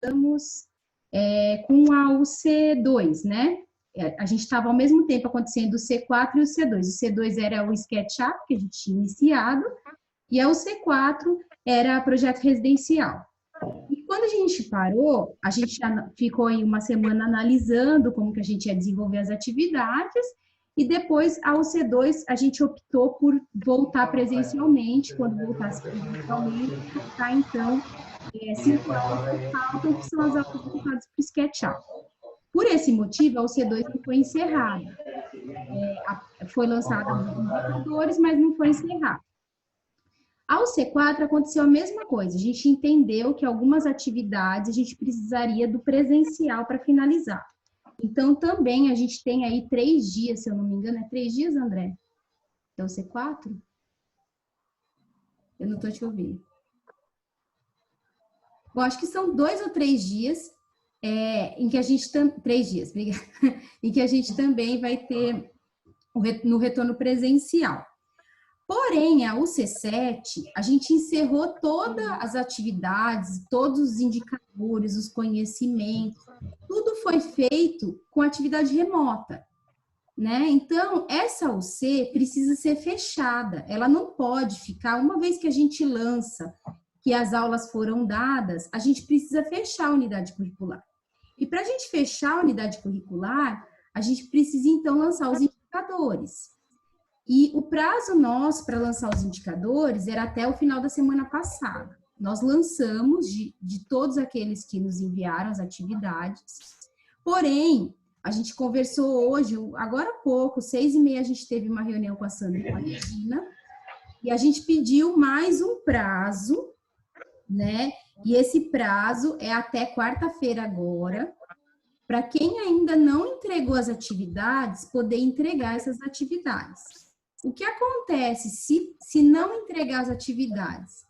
estamos com a UC2, né? A gente estava ao mesmo tempo acontecendo o C4 e o C2. O C2 era o SketchUp, que a gente tinha iniciado, e a UC4 era projeto residencial. E quando a gente parou, a gente já ficou aí uma semana analisando como que a gente ia desenvolver as atividades, e depois, a UC2, a gente optou por voltar presencialmente. Quando voltasse presencialmente, voltar, então, 5 aulas que faltam, que são as aulas voltadas para o SketchUp. Por esse motivo, a UC2 não foi encerrada. Foi lançada os indicadores, mas não foi encerrada. Ao C4 aconteceu a mesma coisa, a gente entendeu que algumas atividades a gente precisaria do presencial para finalizar. Então, também a gente tem aí 3 dias, se eu não me engano, é 3 dias, André? É o C4? Eu não estou te ouvindo. Bom, acho que são 2 ou 3 dias em que a gente... 3 dias, obrigada. Em que a gente também vai ter no retorno presencial. Porém, a UC7, a gente encerrou todas as atividades, todos os indicadores, os conhecimentos, tudo foi feito com atividade remota, né? Então, essa UC precisa ser fechada, ela não pode ficar, uma vez que a gente lança, que as aulas foram dadas, a gente precisa fechar a unidade curricular. E para a gente fechar a unidade curricular, a gente precisa, então, lançar os indicadores. E o prazo nosso para lançar os indicadores era até o final da semana passada. Nós lançamos de todos aqueles que nos enviaram as atividades. Porém, a gente conversou hoje, agora há pouco, 6h30, a gente teve uma reunião com a Sandra e com a Regina, e a gente pediu mais um prazo, né? E esse prazo é até quarta-feira agora, para quem ainda não entregou as atividades, poder entregar essas atividades. O que acontece se não entregar as atividades?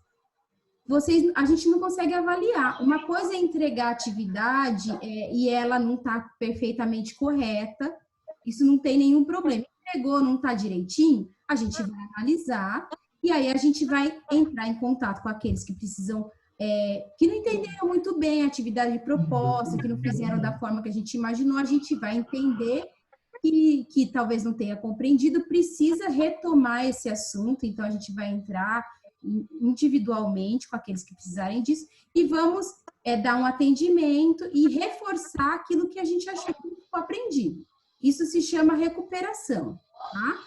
A gente não consegue avaliar. Uma coisa é entregar a atividade e ela não está perfeitamente correta, isso não tem nenhum problema. Entregou, não está direitinho, a gente vai analisar e aí a gente vai entrar em contato com aqueles que precisam, que não entenderam muito bem a atividade proposta, que não fizeram da forma que a gente imaginou, a gente vai entender que talvez não tenha compreendido, precisa retomar esse assunto, então a gente vai entrar individualmente com aqueles que precisarem disso e vamos dar um atendimento e reforçar aquilo que a gente achou que ficou aprendido. Isso se chama recuperação, tá?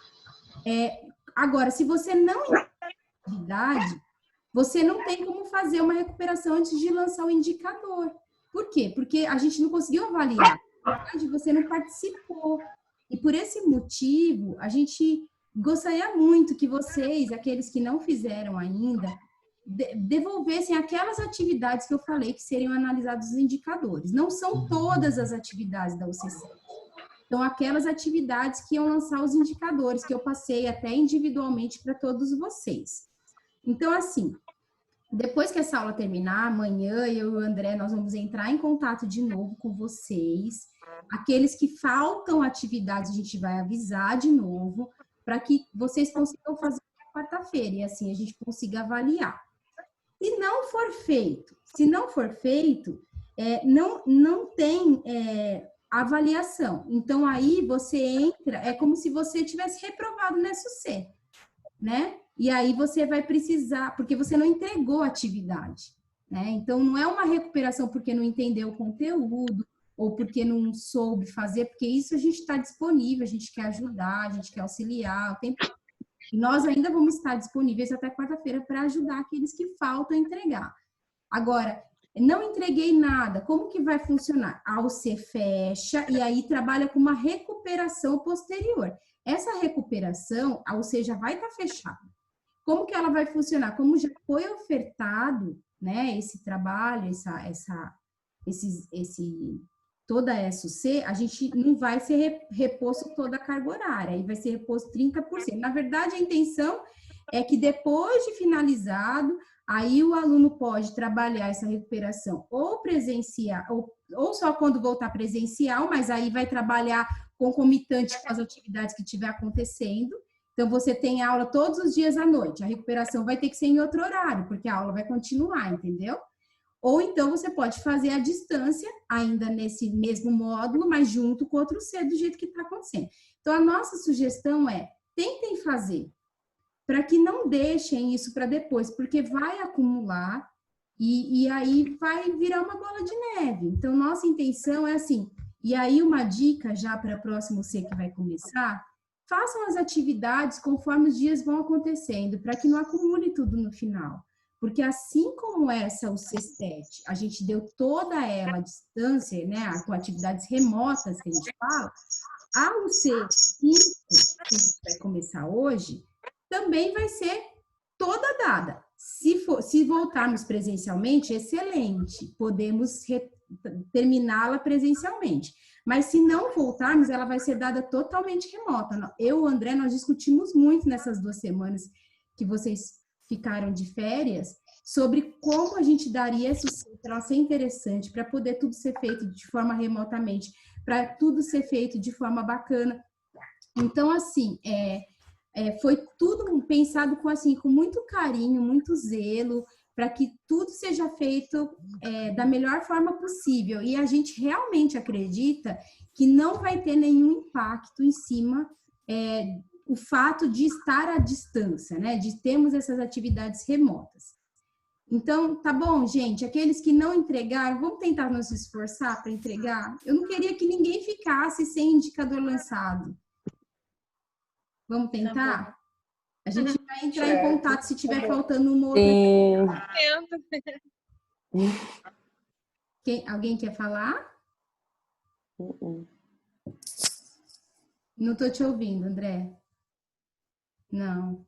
Agora, se você não entende a atividade, você não tem como fazer uma recuperação antes de lançar o indicador. Por quê? Porque a gente não conseguiu avaliar. Na verdade, você não participou. E por esse motivo, a gente gostaria muito que vocês, aqueles que não fizeram ainda, devolvessem aquelas atividades que eu falei que seriam analisados os indicadores. Não são todas as atividades da UCC. São aquelas atividades que iam lançar os indicadores, que eu passei até individualmente para todos vocês. Então, assim, depois que essa aula terminar, amanhã eu e o André, nós vamos entrar em contato de novo com vocês. Aqueles que faltam atividades, a gente vai avisar de novo, para que vocês consigam fazer na quarta-feira, e assim a gente consiga avaliar. Se não for feito, não tem avaliação. Então, aí você entra, é como se você tivesse reprovado no SUC, né? E aí você vai precisar, porque você não entregou a atividade, né? Então, não é uma recuperação porque não entendeu o conteúdo ou porque não soube fazer, porque isso a gente está disponível, a gente quer ajudar, a gente quer auxiliar o tempo. E nós ainda vamos estar disponíveis até quarta-feira para ajudar aqueles que faltam entregar. Agora, não entreguei nada, como que vai funcionar? A UC fecha e aí trabalha com uma recuperação posterior. Essa recuperação, a UC já vai estar fechada. Como que ela vai funcionar? Como já foi ofertado, né, esse trabalho, toda a SUC, a gente não vai ser reposto toda a carga horária, aí vai ser reposto 30%. Na verdade, a intenção é que depois de finalizado, aí o aluno pode trabalhar essa recuperação ou presencial, ou só quando voltar presencial, mas aí vai trabalhar concomitante com as atividades que estiver acontecendo. Então, você tem aula todos os dias à noite. A recuperação vai ter que ser em outro horário, porque a aula vai continuar, entendeu? Ou então você pode fazer à distância, ainda nesse mesmo módulo, mas junto com outro C, do jeito que está acontecendo. Então, a nossa sugestão é, tentem fazer, para que não deixem isso para depois, porque vai acumular e aí vai virar uma bola de neve. Então, nossa intenção é assim, e aí uma dica já para o próximo C que vai começar, façam as atividades conforme os dias vão acontecendo, para que não acumule tudo no final. Porque assim como essa, o C7, a gente deu toda ela à distância, né, com atividades remotas que a gente fala, a UC5, que a gente vai começar hoje, também vai ser toda dada. Se voltarmos presencialmente, excelente, podemos terminá-la presencialmente. Mas se não voltarmos, ela vai ser dada totalmente remota. Eu e o André, nós discutimos muito nessas 2 semanas que vocês ficaram de férias, sobre como a gente daria esse para ser interessante, para poder tudo ser feito de forma remotamente, para tudo ser feito de forma bacana. Então, assim, foi tudo pensado com muito carinho, muito zelo, para que tudo seja feito da melhor forma possível. E a gente realmente acredita que não vai ter nenhum impacto em cima o fato de estar à distância, né? De termos essas atividades remotas. Então, tá bom, gente? Aqueles que não entregaram, vamos tentar nos esforçar para entregar? Eu não queria que ninguém ficasse sem indicador lançado. Vamos tentar? Tá, a gente vai entrar em contato se tiver faltando uma outra. Alguém quer falar? Não estou te ouvindo, André. Não.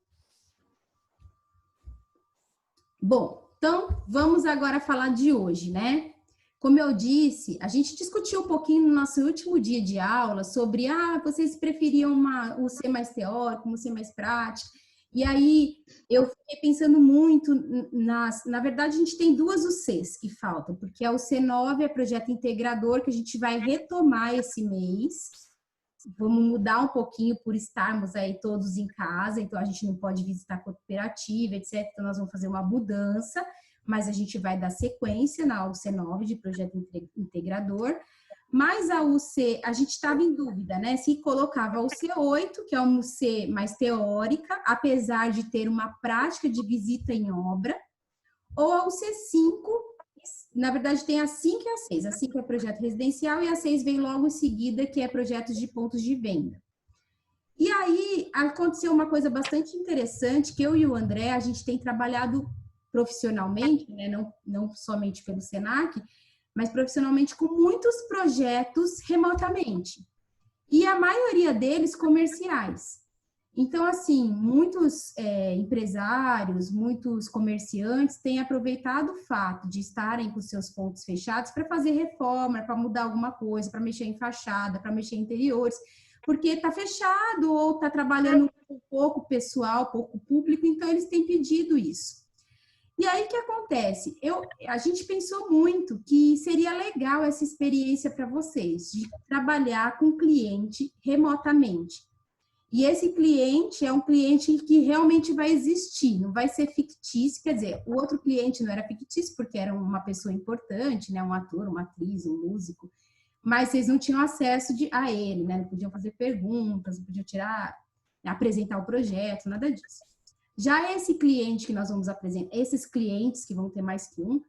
Bom, então vamos agora falar de hoje, né? Como eu disse, a gente discutiu um pouquinho no nosso último dia de aula sobre, vocês preferiam um C mais teórico, um C mais prático. E aí eu fiquei pensando muito na verdade, a gente tem 2 UCs que faltam, porque a UC9 é projeto integrador, que a gente vai retomar esse mês. Vamos mudar um pouquinho por estarmos aí todos em casa, então a gente não pode visitar a cooperativa, etc. Então nós vamos fazer uma mudança, mas a gente vai dar sequência na UC9 de projeto integrador. Mas a UC, a gente estava em dúvida, né? Se colocava a UC8, que é uma UC mais teórica, apesar de ter uma prática de visita em obra, ou a UC5, na verdade tem a 5 e a 6. A 5 é projeto residencial e a 6 vem logo em seguida, que é projetos de pontos de venda. E aí aconteceu uma coisa bastante interessante, que eu e o André, a gente tem trabalhado profissionalmente, né? Não somente pelo Senac, mas profissionalmente com muitos projetos remotamente. E a maioria deles comerciais. Então, assim, muitos empresários, muitos comerciantes têm aproveitado o fato de estarem com seus pontos fechados para fazer reforma, para mudar alguma coisa, para mexer em fachada, para mexer em interiores, porque está fechado ou está trabalhando com pouco pessoal, pouco público, então eles têm pedido isso. E aí, o que acontece? A gente pensou muito que seria legal essa experiência para vocês, de trabalhar com cliente remotamente. E esse cliente é um cliente que realmente vai existir, não vai ser fictício, quer dizer, o outro cliente não era fictício porque era uma pessoa importante, né, um ator, uma atriz, um músico, mas vocês não tinham acesso a ele, né, não podiam fazer perguntas, não podiam apresentar o projeto, nada disso. Já esse cliente que nós vamos apresentar, esses clientes que vão ter mais que um,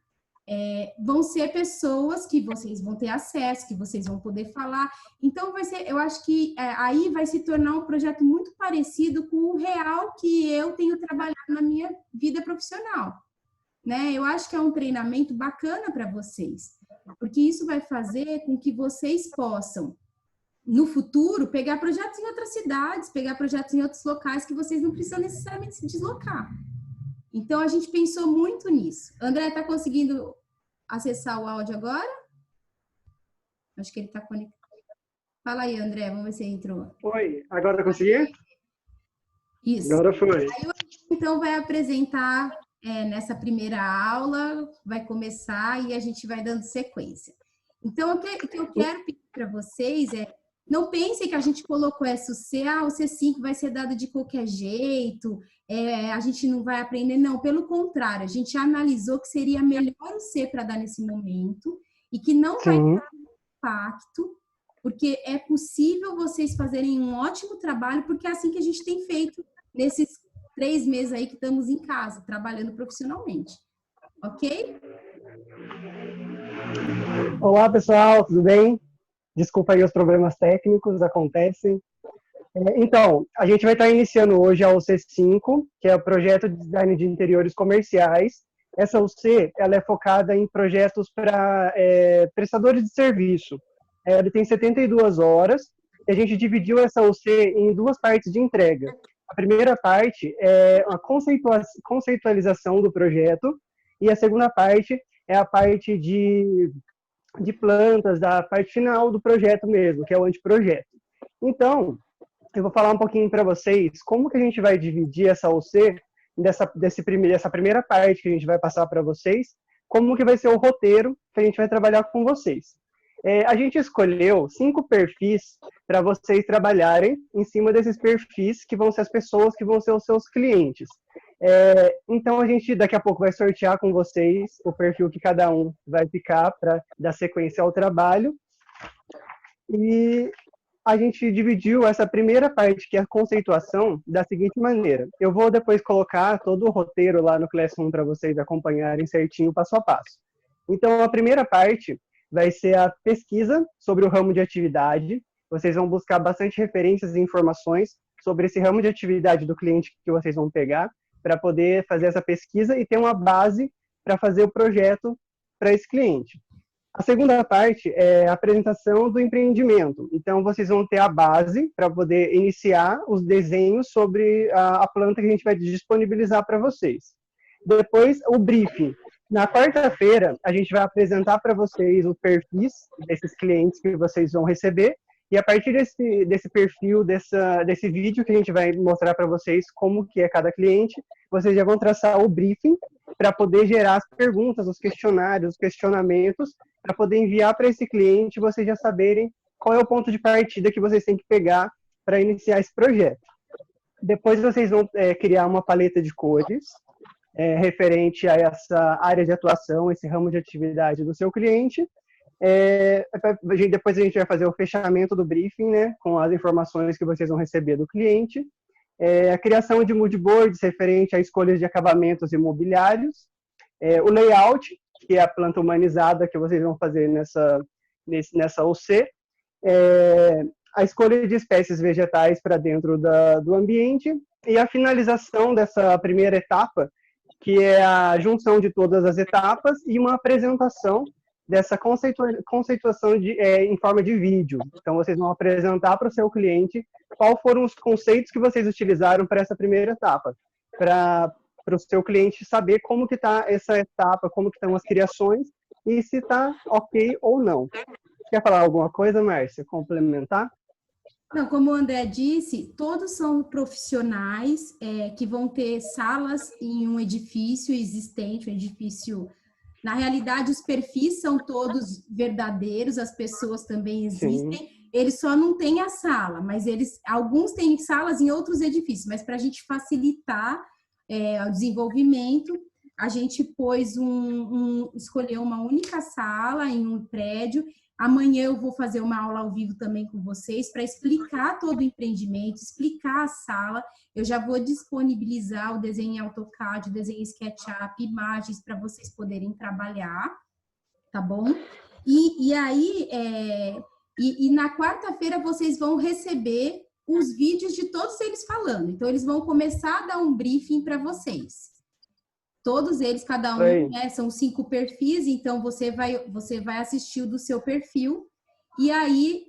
vão ser pessoas que vocês vão ter acesso, que vocês vão poder falar. Então, eu acho que aí vai se tornar um projeto muito parecido com o real que eu tenho trabalhado na minha vida profissional, né? Eu acho que é um treinamento bacana para vocês, porque isso vai fazer com que vocês possam, no futuro, pegar projetos em outras cidades, pegar projetos em outros locais que vocês não precisam necessariamente se deslocar. Então, a gente pensou muito nisso. André, está conseguindo acessar o áudio agora? Acho que ele está conectado. Fala aí, André, vamos ver se entrou. Oi, agora consegui? Isso. Agora foi. Aí, então, vai apresentar nessa primeira aula, vai começar e a gente vai dando sequência. Então, o que eu quero pedir para vocês é Não pense que a gente colocou SUC, o C5 vai ser dado de qualquer jeito, a gente não vai aprender. Não, pelo contrário, a gente analisou que seria melhor o C para dar nesse momento e que não vai Sim. ter impacto, porque é possível vocês fazerem um ótimo trabalho, porque é assim que a gente tem feito nesses 3 meses aí que estamos em casa, trabalhando profissionalmente. Ok? Olá, pessoal, tudo bem? Desculpa aí os problemas técnicos, acontecem. Então, a gente vai estar iniciando hoje a UC5, que é o Projeto de Design de Interiores Comerciais. Essa UC, ela é focada em projetos para prestadores de serviço. Ele tem 72 horas, e a gente dividiu essa UC em 2 partes de entrega. A primeira parte é a conceitualização do projeto, e a segunda parte é a parte de plantas, da parte final do projeto mesmo, que é o anteprojeto. Então, eu vou falar um pouquinho para vocês como que a gente vai dividir essa OC, dessa primeira parte que a gente vai passar para vocês, como que vai ser o roteiro que a gente vai trabalhar com vocês. A gente escolheu 5 perfis para vocês trabalharem em cima desses perfis, que vão ser as pessoas que vão ser os seus clientes. Então, a gente daqui a pouco vai sortear com vocês o perfil que cada um vai ficar para dar sequência ao trabalho. E a gente dividiu essa primeira parte, que é a conceituação, da seguinte maneira. Eu vou depois colocar todo o roteiro lá no Classroom para vocês acompanharem certinho, passo a passo. Então, a primeira parte vai ser a pesquisa sobre o ramo de atividade. Vocês vão buscar bastante referências e informações sobre esse ramo de atividade do cliente que vocês vão pegar, para poder fazer essa pesquisa e ter uma base para fazer o projeto para esse cliente. A segunda parte é a apresentação do empreendimento. Então, vocês vão ter a base para poder iniciar os desenhos sobre a planta que a gente vai disponibilizar para vocês. Depois, o briefing. Na quarta-feira, a gente vai apresentar para vocês os perfis desses clientes que vocês vão receber. E a partir desse perfil, desse vídeo que a gente vai mostrar para vocês como que é cada cliente, vocês já vão traçar o briefing para poder gerar as perguntas, os questionários, os questionamentos, para poder enviar para esse cliente e vocês já saberem qual é o ponto de partida que vocês têm que pegar para iniciar esse projeto. Depois vocês vão criar uma paleta de cores referente a essa área de atuação, esse ramo de atividade do seu cliente. Depois a gente vai fazer o fechamento do briefing, né, com as informações que vocês vão receber do cliente. A criação de mood boards referente a escolhas de acabamentos imobiliários. O layout, que é a planta humanizada que vocês vão fazer nessa OC. A escolha de espécies vegetais para dentro do ambiente. E a finalização dessa primeira etapa, que é a junção de todas as etapas e uma apresentação dessa conceituação em forma de vídeo. Então, vocês vão apresentar para o seu cliente quais foram os conceitos que vocês utilizaram para essa primeira etapa, para o seu cliente saber como que está essa etapa, como que estão as criações e se está ok ou não. Quer falar alguma coisa, Márcia? Complementar? Não, como o André disse, todos são profissionais que vão ter salas em um edifício existente, um edifício. Na realidade, os perfis são todos verdadeiros, as pessoas também existem. Sim. Eles só não têm a sala, mas alguns têm salas em outros edifícios. Mas para a gente facilitar o desenvolvimento, a gente escolheu uma única sala em um prédio. Amanhã eu vou fazer uma aula ao vivo também com vocês para explicar todo o empreendimento, explicar a sala. Eu já vou disponibilizar o desenho em AutoCAD, o desenho em SketchUp, imagens para vocês poderem trabalhar, tá bom? E aí, na quarta-feira vocês vão receber os vídeos de todos eles falando. Então, eles vão começar a dar um briefing para vocês. Todos eles, cada um, né, são 5 perfis, então você vai assistir o do seu perfil e aí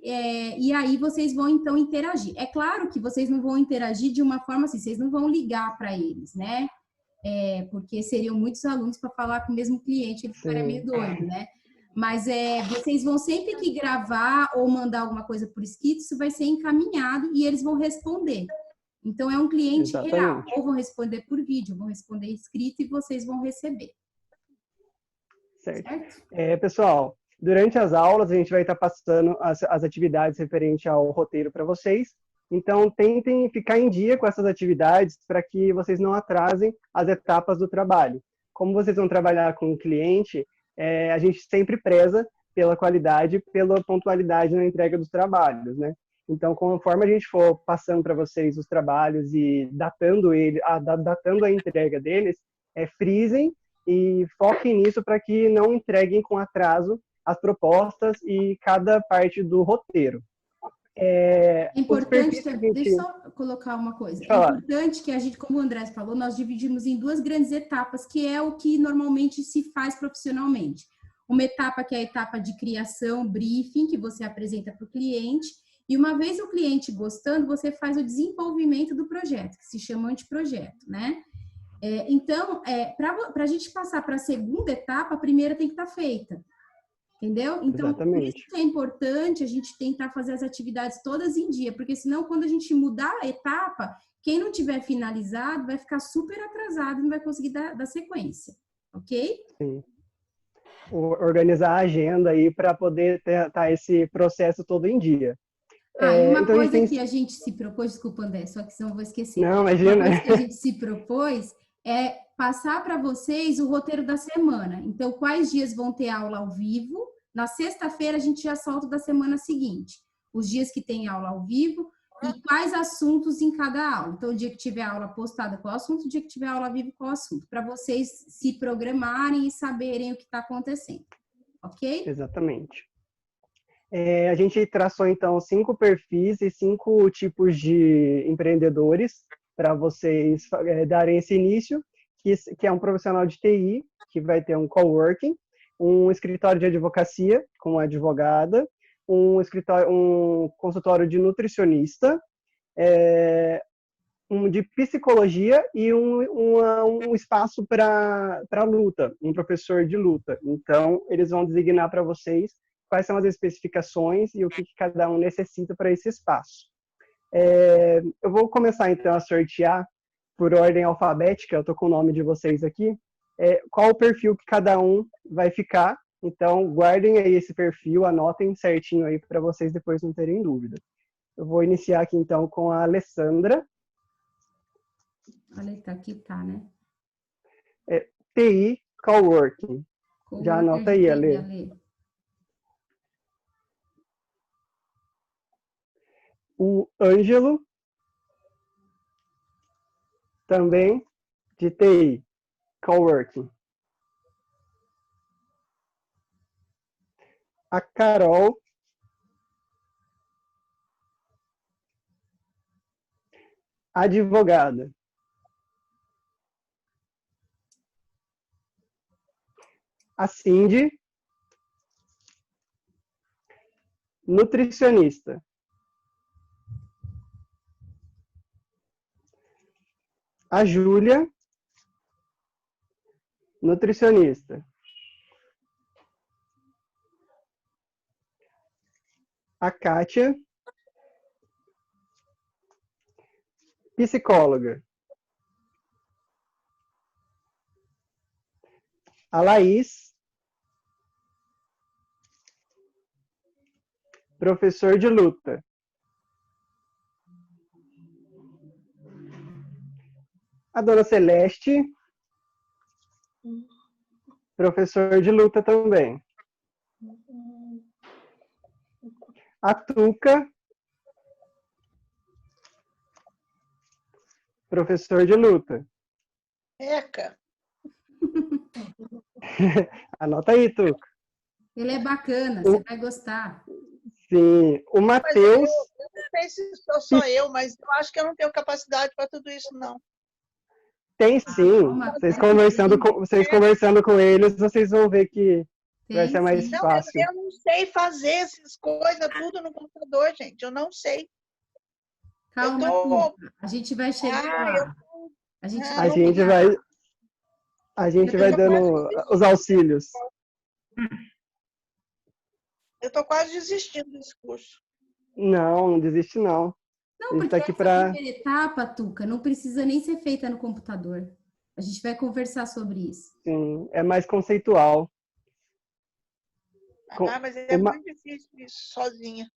vocês vão, então, interagir. É claro que vocês não vão interagir de uma forma assim, vocês não vão ligar para eles, né? Porque seriam muitos alunos para falar com o mesmo cliente, ele ficaria meio doido, né? Mas vocês vão sempre que gravar ou mandar alguma coisa por escrito, isso vai ser encaminhado e eles vão responder. Então, é um cliente real. Ou vão responder por vídeo, ou vão responder escrito e vocês vão receber. Certo? Pessoal, Durante as aulas, a gente vai estar passando as atividades referentes ao roteiro para vocês. Então, tentem ficar em dia com essas atividades para que vocês não atrasem as etapas do trabalho. Como vocês vão trabalhar com o cliente, a gente sempre preza pela qualidade, pela pontualidade na entrega dos trabalhos, né? Então, conforme a gente for passando para vocês os trabalhos e datando a entrega deles, frisem e foquem nisso para que não entreguem com atraso as propostas e cada parte do roteiro. É importante, deixa eu só colocar uma coisa. É importante que a gente, como o André falou, nós dividimos em duas grandes etapas, que é o que normalmente se faz profissionalmente. Uma etapa que é a etapa de criação, briefing, que você apresenta para o cliente, e uma vez o cliente gostando, você faz o desenvolvimento do projeto, que se chama anteprojeto, né? Então, para a gente passar para a segunda etapa, a primeira tem que estar feita. Entendeu? Então, por isso que é importante a gente tentar fazer as atividades todas em dia, porque senão, quando a gente mudar a etapa, quem não tiver finalizado vai ficar super atrasado e não vai conseguir dar sequência, ok? Sim. Organizar a agenda aí para poder ter esse processo todo em dia. E uma coisa que a gente se propôs, desculpa, André, só que senão eu vou esquecer. Não, imagina. Uma coisa que a gente se propôs é passar para vocês o roteiro da semana. Então, quais dias vão ter aula ao vivo? Na sexta-feira, a gente já solta da semana seguinte. Os dias que tem aula ao vivo e quais assuntos em cada aula. Então, o dia que tiver aula postada, qual assunto? O dia que tiver aula ao vivo, qual assunto? Para vocês se programarem e saberem o que está acontecendo. Ok? Exatamente. A gente traçou, então, 5 perfis e 5 tipos de empreendedores para vocês darem esse início, que é um profissional de TI, que vai ter um coworking, um escritório de advocacia com uma advogada, um consultório de nutricionista, um de psicologia e um espaço para luta, um professor de luta. Então, eles vão designar para vocês quais são as especificações e o que cada um necessita para esse espaço. Eu vou começar, então, a sortear por ordem alfabética, eu estou com o nome de vocês aqui, qual o perfil que cada um vai ficar. Então, guardem aí esse perfil, anotem certinho aí para vocês depois não terem dúvida. Eu vou iniciar aqui, então, com a Alessandra. Olha, aqui tá, né? TI Coworking. Já anota aí, Ale. O Ângelo, também de TI, Coworking. A Carol, advogada. A Cindy, nutricionista. A Júlia, nutricionista. A Kátia, psicóloga. A Laís, professor de luta. A dona Celeste, professor de luta também. A Tuca, professor de luta. Eca. Anota aí, Tuca. Ele é bacana, você vai gostar. Sim, o Matheus... Eu não sei se sou só eu, mas eu acho que eu não tenho capacidade para tudo isso, não. Tem sim. Vocês conversando com eles, vocês vão ver que vai ser mais fácil. Eu não sei fazer essas coisas tudo no computador, gente. Eu não sei. Calma, a gente vai chegar lá. A gente vai dando os auxílios. Eu estou quase desistindo desse curso. Não desiste não. Não, porque essa primeira etapa, Tuca, não precisa nem ser feita no computador. A gente vai conversar sobre isso. Sim, é mais conceitual. Ah, mas é uma, muito difícil isso sozinha.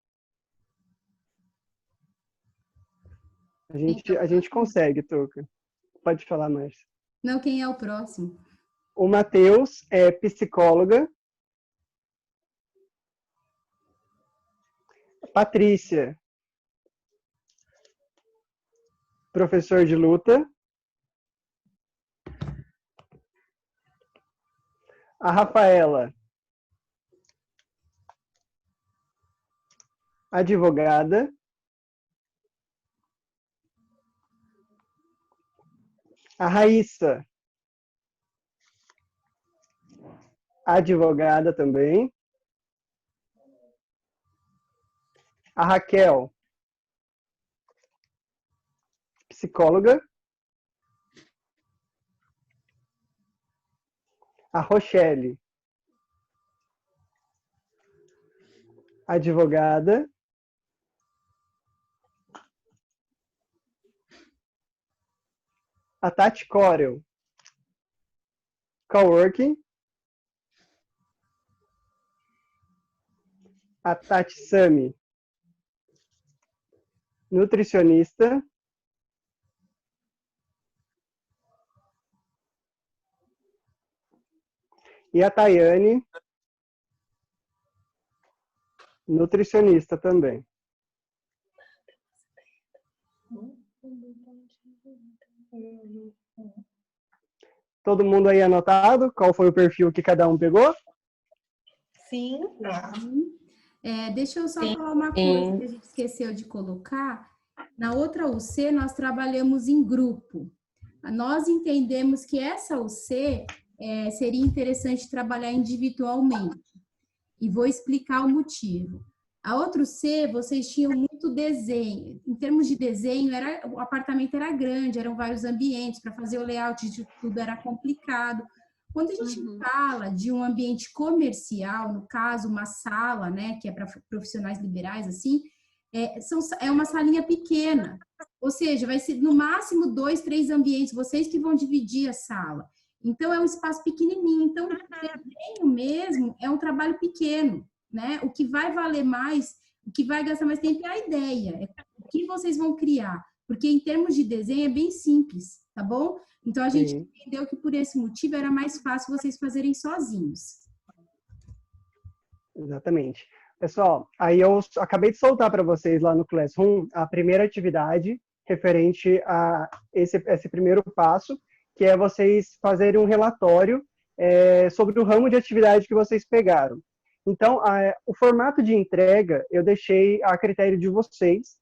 a gente consegue, Tuca. Pode falar mais. Não, quem é o próximo? O Matheus é psicóloga. Patrícia, professor de luta. A Rafaela, advogada. A Raíssa, advogada também. A Raquel, psicóloga. A Rochelle, advogada. A Tati Corel, coworking. A Tati Sami, nutricionista. E a Tayane, nutricionista também. Todo mundo aí anotado? Qual foi o perfil que cada um pegou? Sim. Deixa eu só falar uma coisa que a gente esqueceu de colocar. Na outra UC, nós trabalhamos em grupo. Nós entendemos que essa UC seria interessante trabalhar individualmente. E vou explicar o motivo. A outra C, vocês tinham muito desenho. Em termos de desenho, o apartamento era grande, eram vários ambientes, para fazer o layout de tudo era complicado. Quando a gente fala de um ambiente comercial, no caso, uma sala, né, que é para profissionais liberais, assim, é uma salinha pequena. Ou seja, vai ser no máximo 2, 3 ambientes, vocês que vão dividir a sala. Então, é um espaço pequenininho. Então, o desenho mesmo é um trabalho pequeno, né? O que vai valer mais, o que vai gastar mais tempo é a ideia, o que vocês vão criar. Porque, em termos de desenho, é bem simples, tá bom? Então, a gente entendeu que, por esse motivo, era mais fácil vocês fazerem sozinhos. Exatamente. Pessoal, aí eu acabei de soltar para vocês lá no Classroom a primeira atividade referente a esse primeiro passo, que é vocês fazerem um relatório sobre o ramo de atividade que vocês pegaram. Então, o formato de entrega eu deixei a critério de vocês,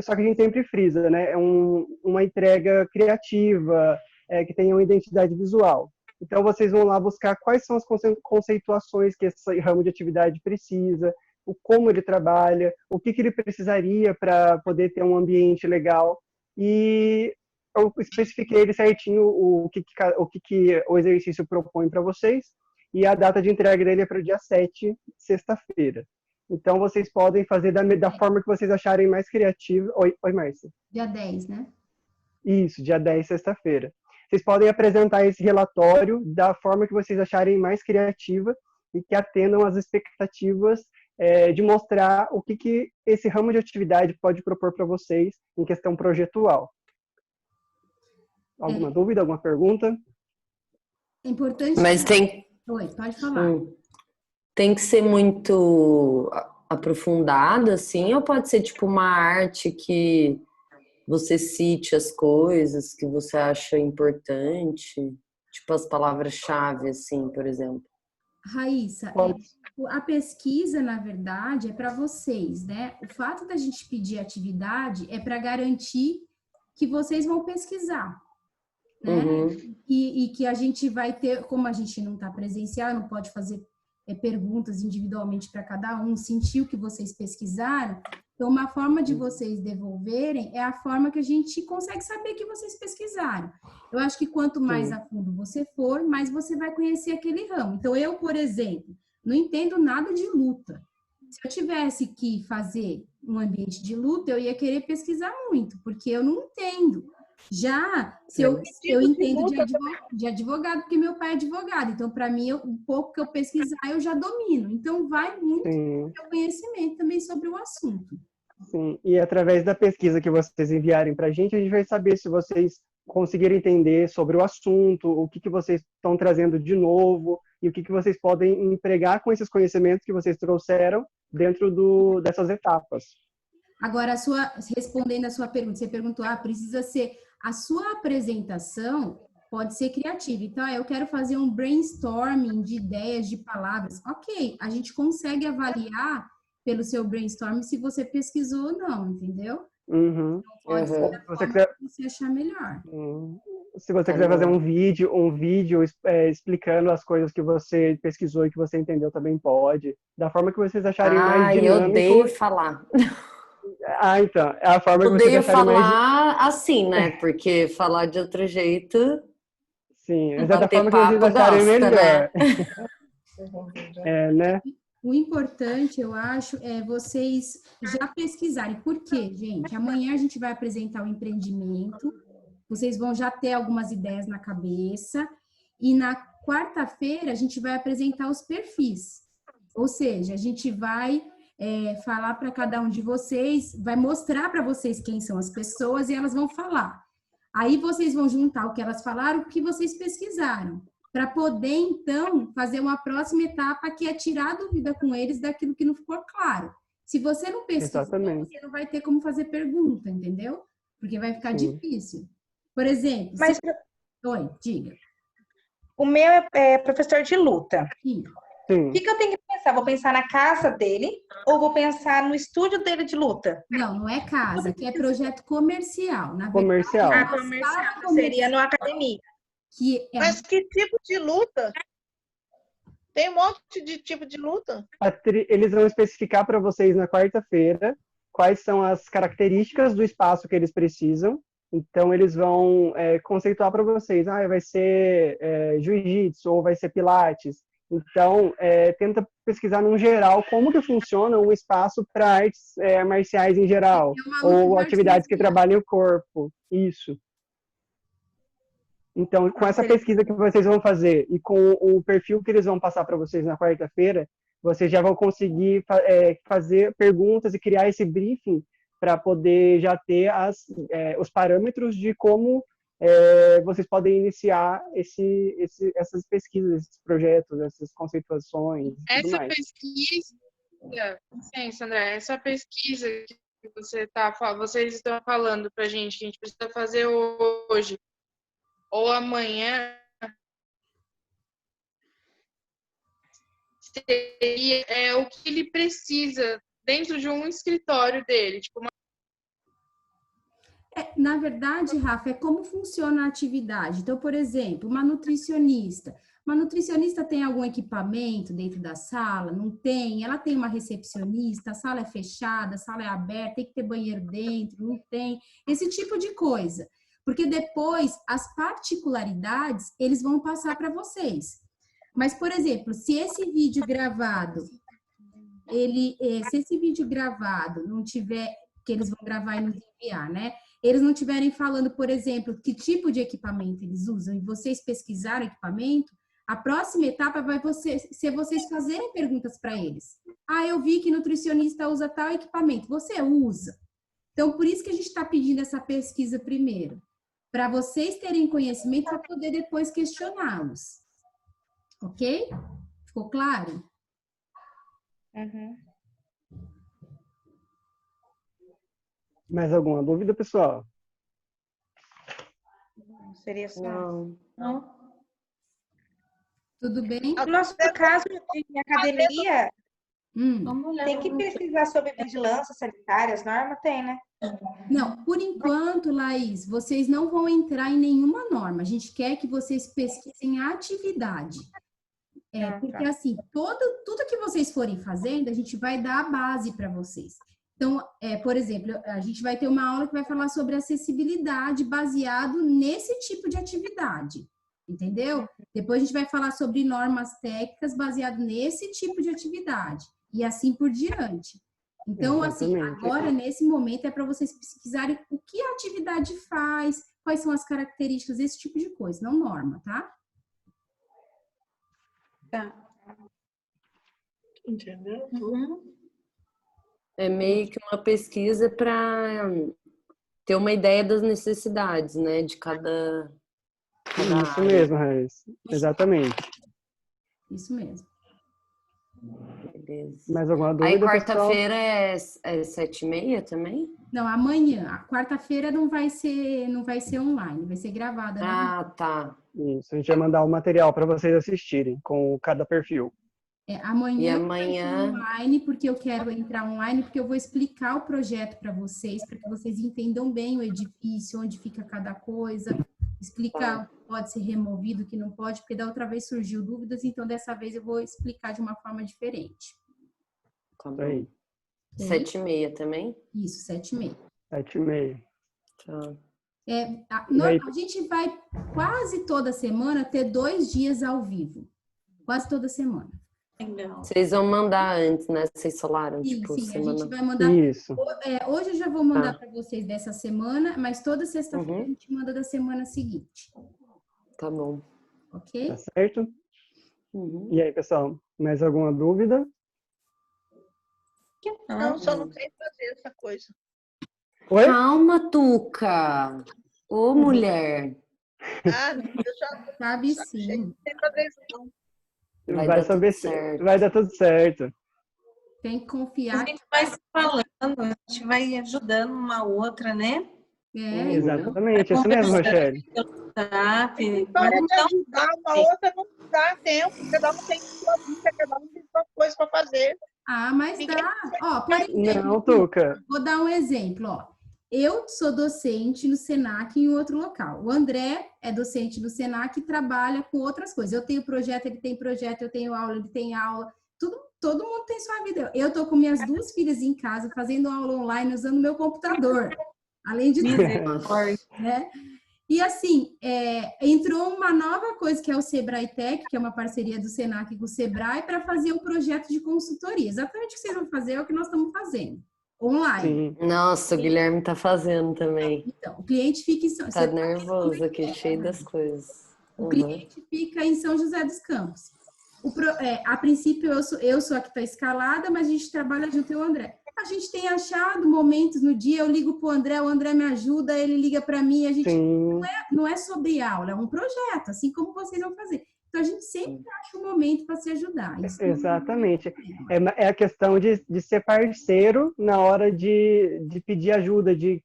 só que a gente sempre frisa, né? É uma entrega criativa, que tenha uma identidade visual. Então, vocês vão lá buscar quais são as conceituações que esse ramo de atividade precisa, como ele trabalha, o que ele precisaria para poder ter um ambiente legal. E eu especifiquei ele certinho o que o exercício propõe para vocês, e a data de entrega dele é para o dia 7, sexta-feira. Então, vocês podem fazer da forma que vocês acharem mais criativa. Oi, Márcia. Dia 10, né? Isso, dia 10, sexta-feira. Vocês podem apresentar esse relatório da forma que vocês acharem mais criativa e que atendam às expectativas de mostrar o que esse ramo de atividade pode propor para vocês em questão projetual. Alguma dúvida, alguma pergunta? É importante... Mas tem... Oi, pode falar. Tem que ser muito aprofundado, assim, ou pode ser tipo uma arte que você cite as coisas que você acha importante, tipo as palavras-chave, assim, por exemplo? Raíssa, a pesquisa, na verdade, é para vocês, né? O fato da gente pedir atividade é para garantir que vocês vão pesquisar, né? E que a gente vai ter, como a gente não está presencial, não pode fazer perguntas individualmente para cada um, sentir o que vocês pesquisaram. Então, uma forma de vocês devolverem é a forma que a gente consegue saber que vocês pesquisaram. Eu acho que quanto mais a fundo você for, mais você vai conhecer aquele ramo. Então, eu, por exemplo, não entendo nada de luta. Se eu tivesse que fazer um ambiente de luta, eu ia querer pesquisar muito, porque eu não entendo. Já, se eu entendo de advogado, porque meu pai é advogado, então, para mim, um pouco que eu pesquisar, eu já domino. Então, vai muito do meu conhecimento também sobre o assunto. Sim, e através da pesquisa que vocês enviarem para a gente vai saber se vocês conseguiram entender sobre o assunto, o que vocês estão trazendo de novo e o que vocês podem empregar com esses conhecimentos que vocês trouxeram dentro dessas etapas. Agora, respondendo a sua pergunta, você perguntou, precisa ser a sua apresentação pode ser criativa. Então, eu quero fazer um brainstorming de ideias, de palavras. Ok, a gente consegue avaliar pelo seu brainstorming se você pesquisou ou não, entendeu? Uhum. Então, pode ser da forma que você achar melhor. Se você quiser fazer um vídeo explicando as coisas que você pesquisou e que você entendeu, também pode. Da forma que vocês acharem mais dinâmico. Eu odeio falar. Então, é a forma que vocês Odeio acharem falar assim, né? Porque falar de outro jeito... Sim, mas é da forma que vocês acharem melhor. Né? Né? O importante, eu acho, é vocês já pesquisarem. Por quê, gente? Amanhã a gente vai apresentar o empreendimento, vocês vão já ter algumas ideias na cabeça, e na quarta-feira a gente vai apresentar os perfis. Ou seja, a gente vai falar para cada um de vocês, vai mostrar para vocês quem são as pessoas e elas vão falar. Aí vocês vão juntar o que elas falaram, o que vocês pesquisaram, para poder, então, fazer uma próxima etapa que é tirar a dúvida com eles daquilo que não ficou claro. Se você não pesquisar, você não vai ter como fazer pergunta, entendeu? Porque vai ficar difícil. Por exemplo... Oi, diga. O meu é professor de luta. Sim. O que eu tenho que pensar? Vou pensar na casa dele ou vou pensar no estúdio dele de luta? Não é casa, que é projeto comercial. Na comercial. Verdade, comercial. Seria no academia. Mas que tipo de luta? Tem um monte de tipo de luta. Eles vão especificar para vocês na quarta-feira quais são as características do espaço que eles precisam. Então, eles vão conceituar para vocês. Vai ser jiu-jitsu ou vai ser pilates. Então, tenta pesquisar num geral como que funciona um espaço para artes marciais em geral. Ou atividades que trabalhem o corpo. Isso. Então, com essa pesquisa que vocês vão fazer e com o perfil que eles vão passar para vocês na quarta-feira, vocês já vão conseguir fazer perguntas e criar esse briefing para poder já ter os parâmetros de como vocês podem iniciar essas pesquisas, esses projetos, essas conceituações. Essa pesquisa, licença, André, essa pesquisa que vocês estão falando para a gente precisa fazer hoje ou amanhã, seria o que ele precisa dentro de um escritório dele, tipo na verdade, Rafa, é como funciona a atividade. Então, por exemplo, uma nutricionista. Uma nutricionista tem algum equipamento dentro da sala? Não tem? Ela tem uma recepcionista, a sala é fechada, a sala é aberta, tem que ter banheiro dentro, não tem? Esse tipo de coisa. Porque depois, as particularidades, eles vão passar para vocês. Mas, por exemplo, se esse vídeo gravado, não tiver, que eles vão gravar e nos enviar, né? Eles não estiverem falando, por exemplo, que tipo de equipamento eles usam, e vocês pesquisaram equipamento, a próxima etapa vai ser vocês fazerem perguntas para eles. Eu vi que nutricionista usa tal equipamento. Você usa? Então, por isso que a gente está pedindo essa pesquisa primeiro. Para vocês terem conhecimento, para poder depois questioná-los. Ok? Ficou claro? Uhum. Mais alguma dúvida, pessoal? Seria só... Não. Tudo bem? No nosso caso de academia, tem que pesquisar sobre vigilância sanitária, as normas tem, né? Não, por enquanto, Laís, vocês não vão entrar em nenhuma norma. A gente quer que vocês pesquisem a atividade. Porque assim, tudo que vocês forem fazendo, a gente vai dar a base para vocês. Então, por exemplo, a gente vai ter uma aula que vai falar sobre acessibilidade baseado nesse tipo de atividade, entendeu? Depois a gente vai falar sobre normas técnicas baseado nesse tipo de atividade e assim por diante. Então, assim, agora, nesse momento, é para vocês pesquisarem o que a atividade faz, quais são as características, esse tipo de coisa, não norma, tá? Tá. Entendeu? É meio que uma pesquisa para ter uma ideia das necessidades, né, de cada Isso área. mesmo, Raíssa. Exatamente. Isso mesmo. Beleza. Mais alguma Aí dúvida, pessoal? quarta-feira é 7h30 também? Não, amanhã, a quarta-feira não vai ser online, vai ser gravada, né? Ah, tá. Isso, a gente vai mandar o material para vocês assistirem com cada perfil. E Amanhã vai ser amanhã, online, porque eu quero entrar online, porque eu vou explicar o projeto para vocês, para que vocês entendam bem o edifício, onde fica cada coisa, explicar o que pode ser removido, o que não pode, porque da outra vez surgiu dúvidas, então dessa vez eu vou explicar de uma forma diferente. tá Isso aí. bom. 7h30 também? Isso, 7h30. 7h30. Tá. A gente vai quase toda semana ter 2 dias ao vivo. Quase toda semana. Vocês vão mandar antes, né? Vocês falaram, Sim, tipo, sim, semana... a gente vai mandar. Isso. Hoje eu já vou mandar para vocês dessa semana, mas toda sexta-feira a Uhum. gente manda da semana seguinte. Tá bom. Ok? Tá certo? Uhum. E aí, pessoal, mais alguma dúvida? Não, só não sei fazer essa coisa. Oi? Calma, Tuca! Ô, mulher! Ah, não, eu já Sabe sei, sim. não sei fazer isso, não. Vai Vai dar saber tudo certo. vai dar tudo certo. Tem que A confiar. gente vai se falando, a gente vai ajudando uma outra, né? Exatamente, isso mesmo, Rochelle. Tá, História de ajudar uma outra não dá tempo, cada um tem sua vida, cada um tem sua coisa para fazer. Mas dá. Ó, por exemplo, Não, Tuca. vou dar um exemplo, ó. Eu sou docente no Senac em outro local. O André é docente no Senac e trabalha com outras coisas. Eu tenho projeto, ele tem projeto, eu tenho aula, ele tem aula. Todo mundo tem sua vida. Eu tô com minhas 2 filhas em casa fazendo aula online usando meu computador. Além de tudo, né? E assim, entrou uma nova coisa que é o Sebrae Tech, que é uma parceria do Senac com o Sebrae, para fazer um projeto de consultoria. Exatamente o que vocês vão fazer é o que nós estamos fazendo, online. Sim. Nossa, o Guilherme tá fazendo também. Então, o cliente fica em São Tá nervoso aqui, cheio das coisas. O cliente fica em São José dos Campos. A princípio, eu sou a que está escalada, mas a gente trabalha junto com o André. A gente tem achado momentos no dia, eu ligo para o André me ajuda, ele liga para mim, a gente não é sobre aula, é um projeto, assim como vocês vão fazer. Então, a gente sempre acha um momento para se ajudar. Exatamente. É a questão de ser parceiro na hora de pedir ajuda, de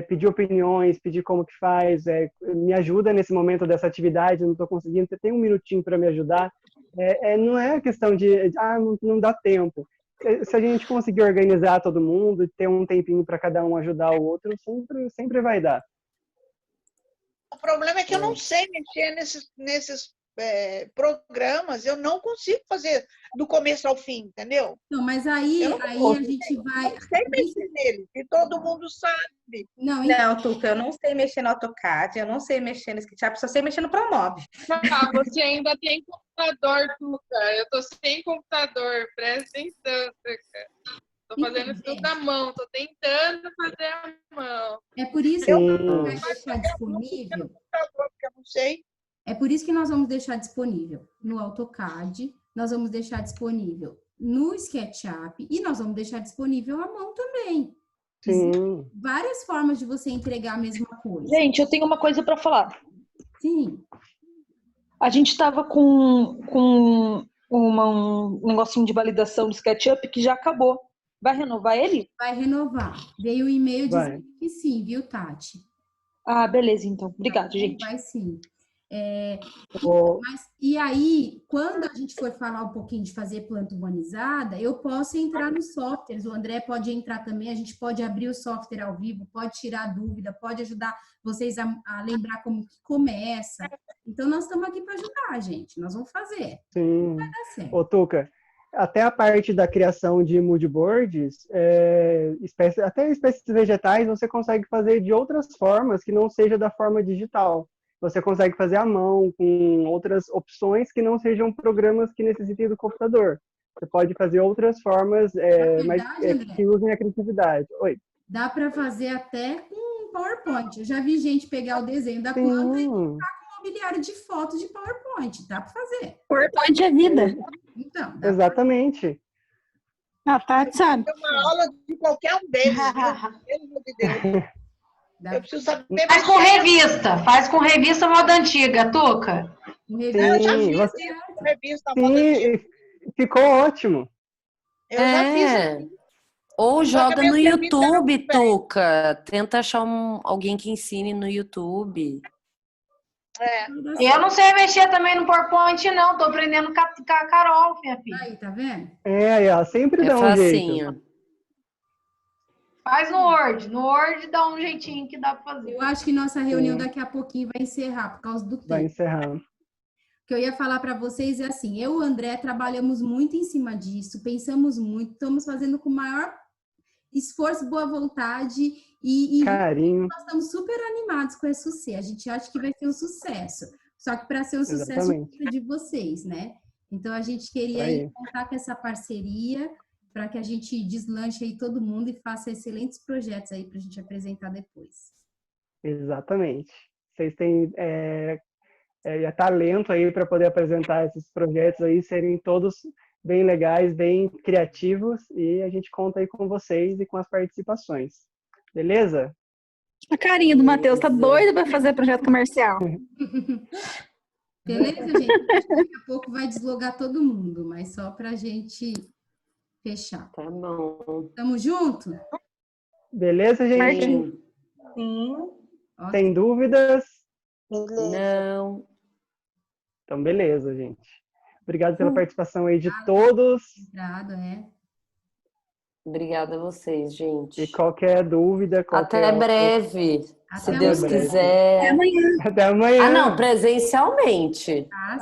pedir opiniões, pedir como que faz, me ajuda nesse momento dessa atividade, não estou conseguindo, você tem um minutinho para me ajudar. Não é questão de não dá tempo. Se a gente conseguir organizar todo mundo, ter um tempinho para cada um ajudar o outro, sempre vai dar. O problema é que eu não sei mexer nesses programas, eu não consigo fazer do começo ao fim, entendeu? Não, mas aí a gente vai... Eu não sei mexer neles, e todo mundo sabe. Não, Tuca, eu não sei mexer no AutoCAD, eu não sei mexer no SketchUp, só sei mexer no Promob. Você ainda tem computador, Tuca. Eu tô sem computador, presta atenção, Tuca. Tô fazendo tudo na mão, tô tentando fazer a mão. É por isso que eu vai deixar disponível. Porque eu não sei. É por isso que nós vamos deixar disponível no AutoCAD, nós vamos deixar disponível no SketchUp e nós vamos deixar disponível à mão também. Sim. Várias formas de você entregar a mesma coisa. Gente, eu tenho uma coisa para falar. Sim. A gente estava com um negocinho de validação do SketchUp que já acabou. Vai renovar ele? Vai renovar. Veio o e-mail dizendo que sim, viu, Tati? Ah, beleza, então. Obrigado, gente. Vai sim. E aí, quando a gente for falar um pouquinho de fazer planta humanizada, eu posso entrar nos softwares, o André pode entrar também, a gente pode abrir o software ao vivo, pode tirar dúvida, pode ajudar vocês a lembrar como que começa. Então, nós estamos aqui para ajudar, gente. Nós vamos fazer. Sim. Vai dar certo. Ô, Tuca, até a parte da criação de moodboards, até espécies vegetais, você consegue fazer de outras formas que não seja da forma digital. Você consegue fazer à mão, com outras opções que não sejam programas que necessitem do computador. Você pode fazer outras formas que usem a criatividade. Oi. Dá para fazer até com PowerPoint. Eu já vi gente pegar o desenho da planta e colocar com mobiliário de foto de PowerPoint. Dá para fazer. PowerPoint é vida. Então, Exatamente. A Tati sabe. É uma aula de qualquer um deles, viu? Pelo amor de Deus. Eu preciso saber. Faz com revista. Faz com revista moda antiga, Tuca. Eu já fiz isso com revista moda antiga. Ficou ótimo. Eu já fiz. Ou Só que joga a minha no revista era YouTube, muito velha. Tuca. Tenta achar alguém que ensine no YouTube. Eu não sei mexer também no PowerPoint, não. Tô aprendendo com a Carol, minha filha. Aí, tá vendo? Aí, ó, sempre dá um jeito. Facinho. Faz no Word. No Word dá um jeitinho que dá pra fazer. Eu acho que nossa reunião daqui a pouquinho vai encerrar por causa do tempo. Vai encerrar. O que eu ia falar para vocês é assim, eu e o André trabalhamos muito em cima disso, pensamos muito, estamos fazendo com o maior esforço, boa vontade e carinho. Nós estamos super animados com esse sucesso. A gente acha que vai ser um sucesso. Só que para ser um sucesso Exatamente. de vocês, né? Então a gente queria contar com essa parceria para que a gente deslanche aí todo mundo e faça excelentes projetos aí para a gente apresentar depois. Exatamente. Vocês têm talento aí para poder apresentar esses projetos aí, serem todos bem legais, bem criativos, e a gente conta aí com vocês e com as participações. Beleza? A carinha do Matheus tá doido para fazer projeto comercial. Beleza, gente? Daqui a pouco vai deslogar todo mundo, mas só pra gente fechar. Tá bom. Tamo junto? Beleza, gente? Sim. Tem dúvidas? Não. Então, beleza, gente. Obrigado pela participação aí de todos. Obrigado, Obrigada a vocês, gente. E qualquer dúvida, Até breve, se Deus quiser. Até amanhã. Até amanhã. Ah, não, presencialmente. Ah,